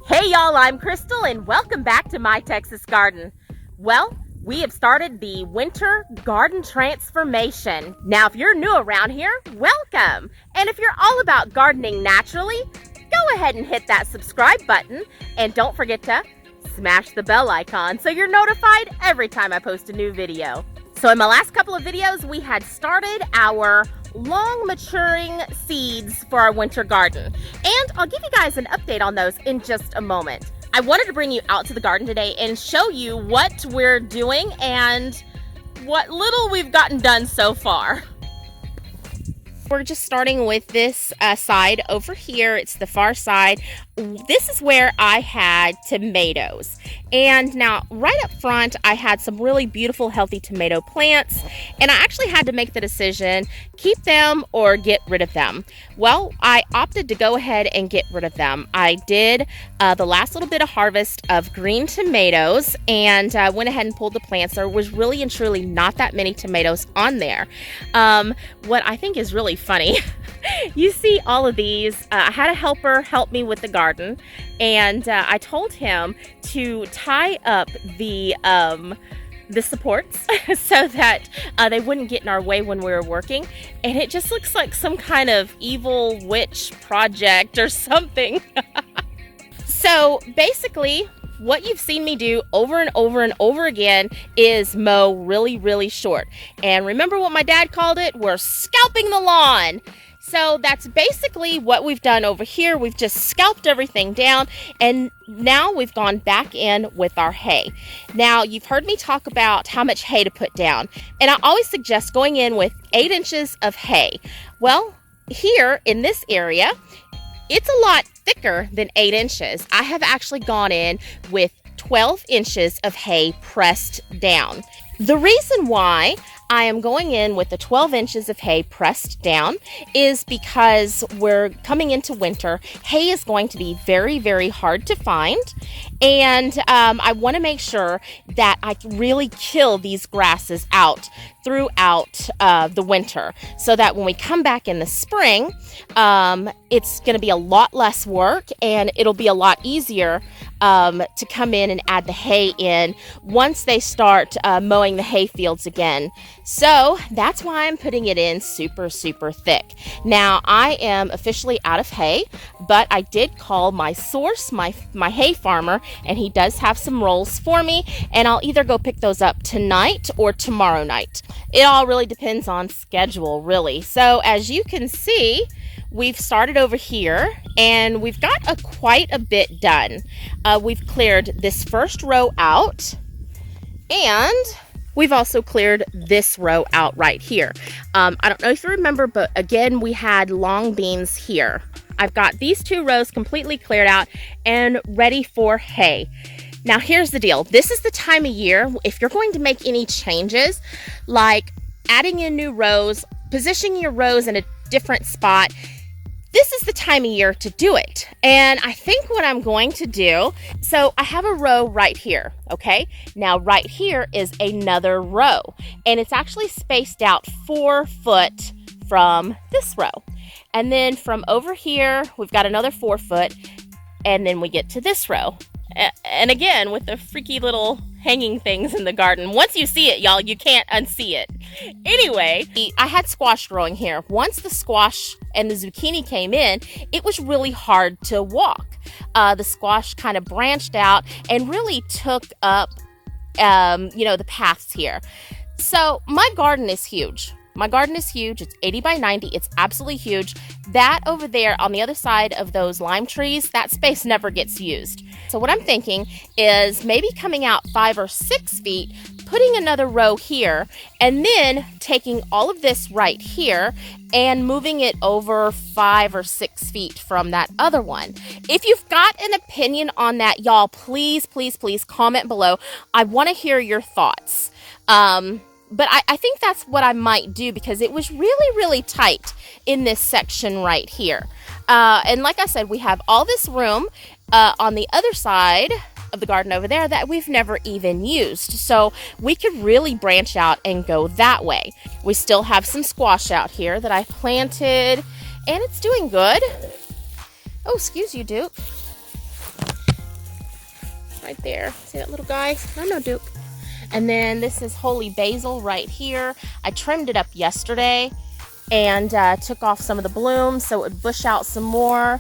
Hey y'all, I'm Krystal and welcome back to my Texas garden. Well, we have started the winter garden transformation. Now, if you're new around here, welcome. And if you're all about gardening naturally, go ahead and hit that subscribe button. And don't forget to smash the bell icon so you're notified every time I post a new video. So in my last couple of videos, we had started our long maturing seeds for our winter garden. And I'll give you guys an update on those in just a moment. I wanted to bring you out to the garden today and show you what we're doing and what little we've gotten done so far. We're just starting with this side over here. It's the far side. This is where I had tomatoes. And now right up front, I had some really beautiful, healthy tomato plants. And I actually had to make the decision, keep them or get rid of them. Well, I opted to go ahead and get rid of them. I did the last little bit of harvest of green tomatoes and went ahead and pulled the plants. There was really and truly not that many tomatoes on there. What I think is really funny, you see all of these. I had a helper help me with the garden, and I told him to tie up the supports so that they wouldn't get in our way when we were working. And it just looks like some kind of evil witch project or something. So basically, what you've seen me do over and over and over again is mow really, really short. And remember what my dad called it? We're scalping the lawn. So that's basically what we've done over here. We've just scalped everything down, and now we've gone back in with our hay. Now, you've heard me talk about how much hay to put down, and I always suggest going in with 8 inches of hay. Well, here in this area, it's a lot thicker than 8 inches. I have actually gone in with 12 inches of hay pressed down. The reason why I am going in with the 12 inches of hay pressed down is because we're coming into winter. Hay is going to be very, very hard to find. And I want to make sure that I really kill these grasses out throughout the winter so that when we come back in the spring, it's going to be a lot less work and it'll be a lot easier to come in and add the hay in once they start mowing the hay fields again. So that's why I'm putting it in super, super thick. Now, I am officially out of hay, but I did call my source, my hay farmer, and he does have some rolls for me, and I'll either go pick those up tonight or tomorrow night. It all really depends on schedule, really. So as you can see, we've started over here and we've got quite a bit done. We've cleared this first row out, and we've also cleared this row out right here. I don't know if you remember, but again, we had long beans here. I've got these 2 rows completely cleared out and ready for hay. Now, here's the deal. This is the time of year, if you're going to make any changes, like adding in new rows, positioning your rows in a different spot, this is the time of year to do it. And I think what I'm going to do, so I have a row right here, okay? Now right here is another row, and it's actually spaced out 4 foot from this row. And then from over here, we've got another 4 foot, and then we get to this row. And again, with the freaky little hanging things in the garden. Once you see it, y'all, you can't unsee it. Anyway, I had squash growing here. Once the squash and the zucchini came in, it was really hard to walk. The squash kind of branched out and really took up, the paths here. So my garden is huge. My garden is huge. It's 80 by 90. It's absolutely huge. That over there on the other side of those lime trees, that space never gets used. So what I'm thinking is maybe coming out 5 or 6 feet, putting another row here, and then taking all of this right here and moving it over 5 or 6 feet from that other one. If you've got an opinion on that, y'all, please, please, please comment below. I want to hear your thoughts. But I think that's what I might do because it was really, really tight in this section right here. And like I said, we have all this room on the other side of the garden over there that we've never even used. So we could really branch out and go that way. We still have some squash out here that I planted, and it's doing good. Oh, excuse you, Duke. right there. See that little guy? No, Duke. And then this is holy basil right here. I trimmed it up yesterday and took off some of the blooms so it would bush out some more.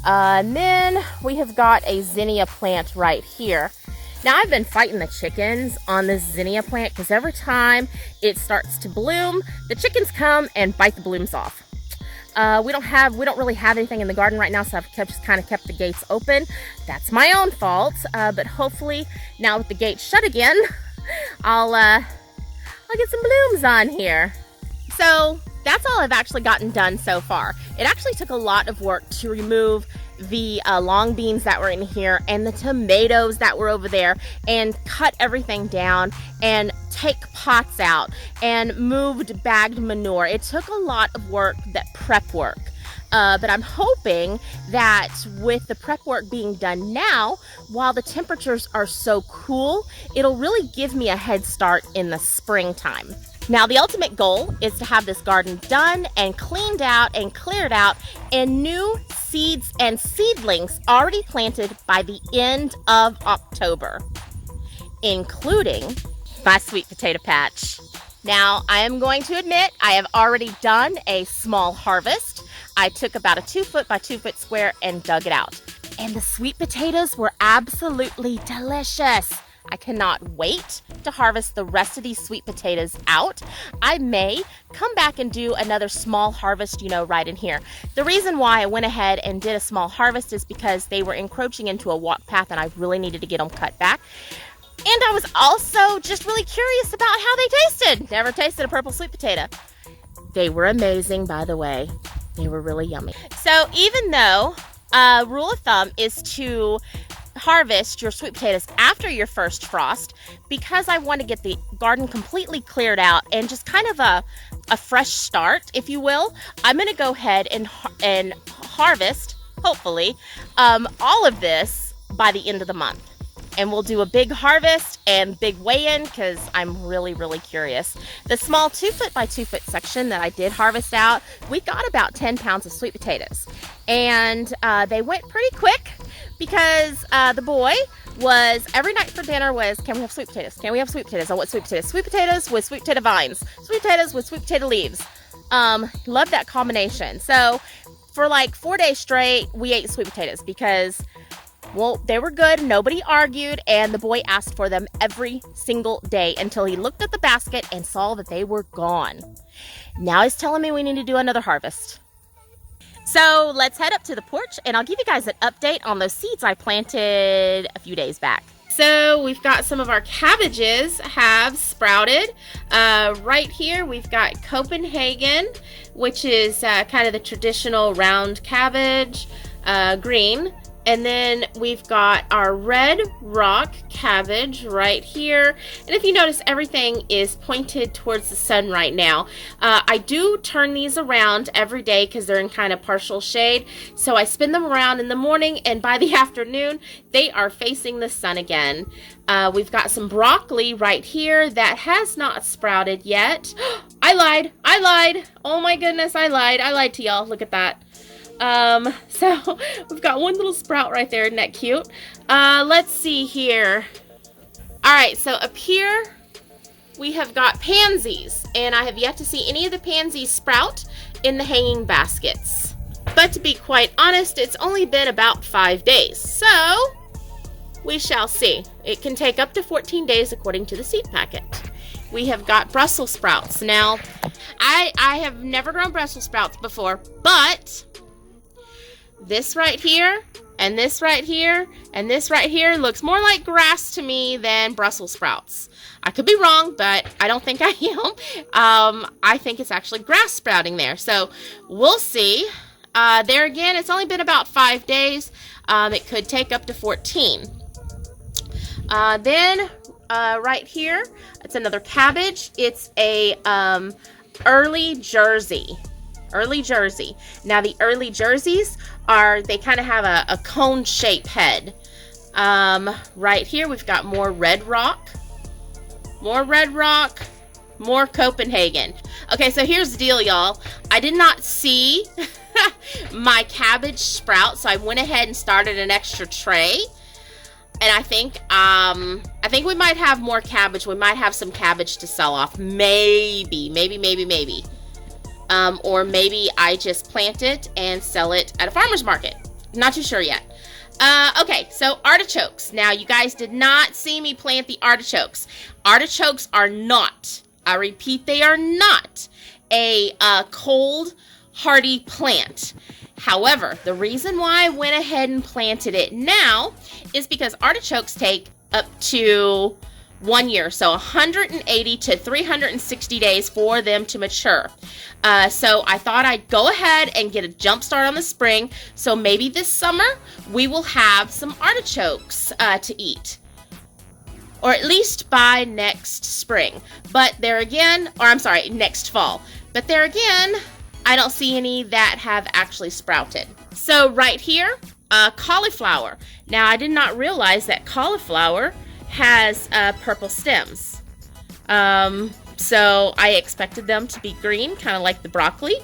And then we have got a zinnia plant right here. Now I've been fighting the chickens on this zinnia plant because every time it starts to bloom, the chickens come and bite the blooms off. We don't really have anything in the garden right now, so I've just kind of kept the gates open. That's my own fault, but hopefully now with the gates shut again, I'll get some blooms on here. So that's all I've actually gotten done so far. It actually took a lot of work to remove the long beans that were in here and the tomatoes that were over there and cut everything down and take pots out and moved bagged manure. It took a lot of work, that prep work. But I'm hoping that with the prep work being done now, while the temperatures are so cool, it'll really give me a head start in the springtime. Now, the ultimate goal is to have this garden done and cleaned out and cleared out and new seeds and seedlings already planted by the end of October, including my sweet potato patch. Now, I am going to admit I have already done a small harvest. I took about a 2 foot by 2 foot square and dug it out. And the sweet potatoes were absolutely delicious. I cannot wait to harvest the rest of these sweet potatoes out. I may come back and do another small harvest, right in here. The reason why I went ahead and did a small harvest is because they were encroaching into a walk path and I really needed to get them cut back. And I was also just really curious about how they tasted. Never tasted a purple sweet potato. They were amazing, by the way. They were really yummy. So even though rule of thumb is to harvest your sweet potatoes after your first frost, because I want to get the garden completely cleared out and just kind of a fresh start, if you will, I'm going to go ahead and harvest, hopefully, all of this by the end of the month. And we'll do a big harvest and big weigh-in because I'm really, really curious. The small 2 foot by 2 foot section that I did harvest out, we got about 10 pounds of sweet potatoes. And they went pretty quick because the boy was, every night for dinner was, can we have sweet potatoes? Can we have sweet potatoes? I want sweet potatoes. Sweet potatoes with sweet potato vines. Sweet potatoes with sweet potato leaves. Love that combination. So for like 4 days straight, we ate sweet potatoes because, well, they were good, nobody argued, and the boy asked for them every single day until he looked at the basket and saw that they were gone. Now he's telling me we need to do another harvest. So let's head up to the porch and I'll give you guys an update on those seeds I planted a few days back. So we've got some of our cabbages have sprouted. Right here we've got Copenhagen, which is kind of the traditional round cabbage, green. And then we've got our red rock cabbage right here. And if you notice, everything is pointed towards the sun right now. I do turn these around every day because they're in kind of partial shade. So I spin them around in the morning, and by the afternoon, they are facing the sun again. We've got some broccoli right here that has not sprouted yet. I lied. Oh my goodness, I lied to y'all. Look at that. So we've got one little sprout right there. Isn't that cute? Let's see here. All right, so up here we have got pansies, and I have yet to see any of the pansies sprout in the hanging baskets. But to be quite honest, it's only been about 5 days, so we shall see. It can take up to 14 days according to the seed packet. We have got Brussels sprouts. Now, I have never grown Brussels sprouts before, but this right here, and this right here, and this right here looks more like grass to me than Brussels sprouts. I could be wrong, but I don't think I am. I think it's actually grass sprouting there. So we'll see. There again, it's only been about 5 days. It could take up to 14. Then right here, it's another cabbage. It's a early Jersey. Early Jersey. Now the early Jerseys they kind of have a cone shape head. Right here we've got more red rock, more Copenhagen. Okay, so here's the deal, y'all. I did not see my cabbage sprout, so I went ahead and started an extra tray. And I think we might have more cabbage. We might have some cabbage to sell off. Maybe. Or maybe I just plant it and sell it at a farmer's market. Not too sure yet. Okay, so artichokes. Now, you guys did not see me plant the artichokes. Artichokes are not, I repeat, they are not a cold, hardy plant. However, the reason why I went ahead and planted it now is because artichokes take up to 1 year, so 180 to 360 days for them to mature. So I thought I'd go ahead and get a jump start on the spring, so maybe this summer we will have some artichokes to eat. Or at least by next spring. But there again, or I'm sorry, next fall. But there again, I don't see any that have actually sprouted. So right here, cauliflower. Now I did not realize that cauliflower has purple stems. So I expected them to be green, kind of like the broccoli.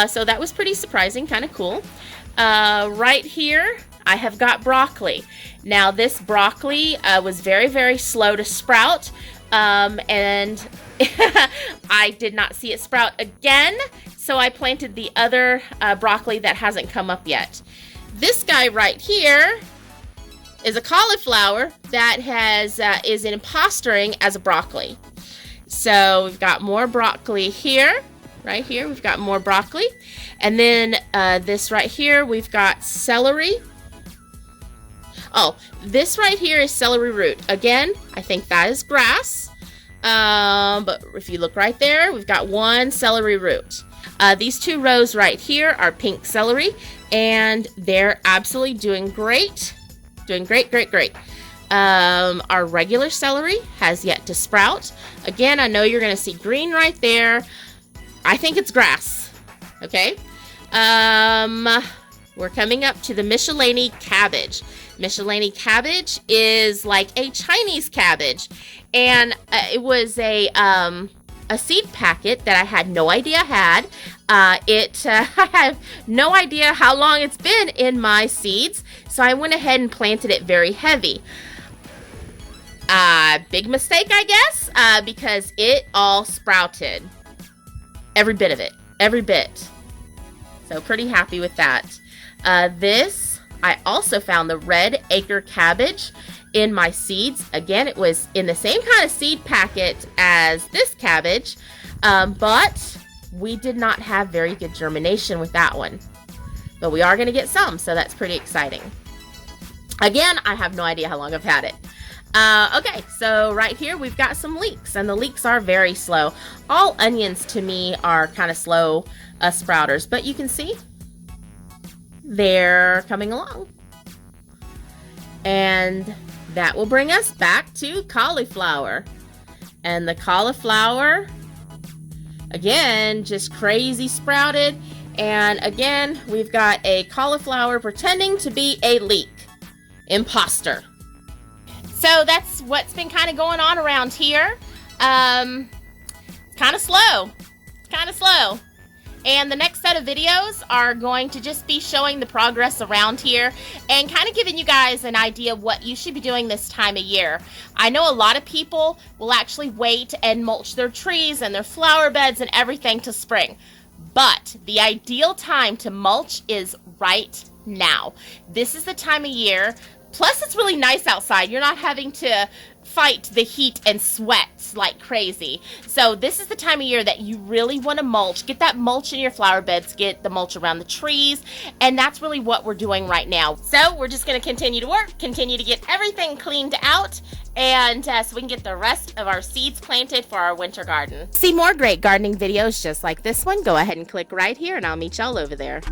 So that was pretty surprising, kind of cool. Right here, I have got broccoli. Now this broccoli was very, very slow to sprout. And I did not see it sprout again. So I planted the other broccoli that hasn't come up yet. This guy right here is a cauliflower that is impostering as a broccoli. So we've got more broccoli here. Right here, we've got more broccoli. And then this right here, we've got celery. Oh, this right here is celery root. Again, I think that is grass. But if you look right there, we've got one celery root. These two rows right here are pink celery, and they're absolutely doing great. Doing great, great, great. Our regular celery has yet to sprout. Again, I know you're going to see green right there. I think it's grass. Okay. We're coming up to the Michelini cabbage. Michelini cabbage is like a Chinese cabbage, and it was a seed packet that I had no idea I had. I have no idea how long it's been in my seeds, so I went ahead and planted it very heavy. Big mistake, I guess, because it all sprouted. Every bit of it. Every bit. So pretty happy with that. This, I also found the red acre cabbage in my seeds. Again, it was in the same kind of seed packet as this cabbage, but we did not have very good germination with that one. But we are going to get some, so that's pretty exciting. Again, I have no idea how long I've had it. Okay, so right here we've got some leeks, and the leeks are very slow. All onions to me are kind of slow sprouters, but you can see they're coming along. And that will bring us back to cauliflower. And the cauliflower, again, just crazy sprouted. And again, we've got a cauliflower pretending to be a leek. Imposter. So that's what's been kind of going on around here. Kind of slow. Kind of slow. And the next set of videos are going to just be showing the progress around here and kind of giving you guys an idea of what you should be doing this time of year. I know a lot of people will actually wait and mulch their trees and their flower beds and everything till spring. But the ideal time to mulch is right now. This is the time of year. Plus, it's really nice outside. You're not having to fight the heat and sweat like crazy. So this is the time of year that you really want to mulch. Get that mulch in your flower beds. Get the mulch around the trees. And that's really what we're doing right now. So we're just going to continue to work, continue to get everything cleaned out, and so we can get the rest of our seeds planted for our winter garden. See more great gardening videos just like this one? Go ahead and click right here, and I'll meet y'all over there.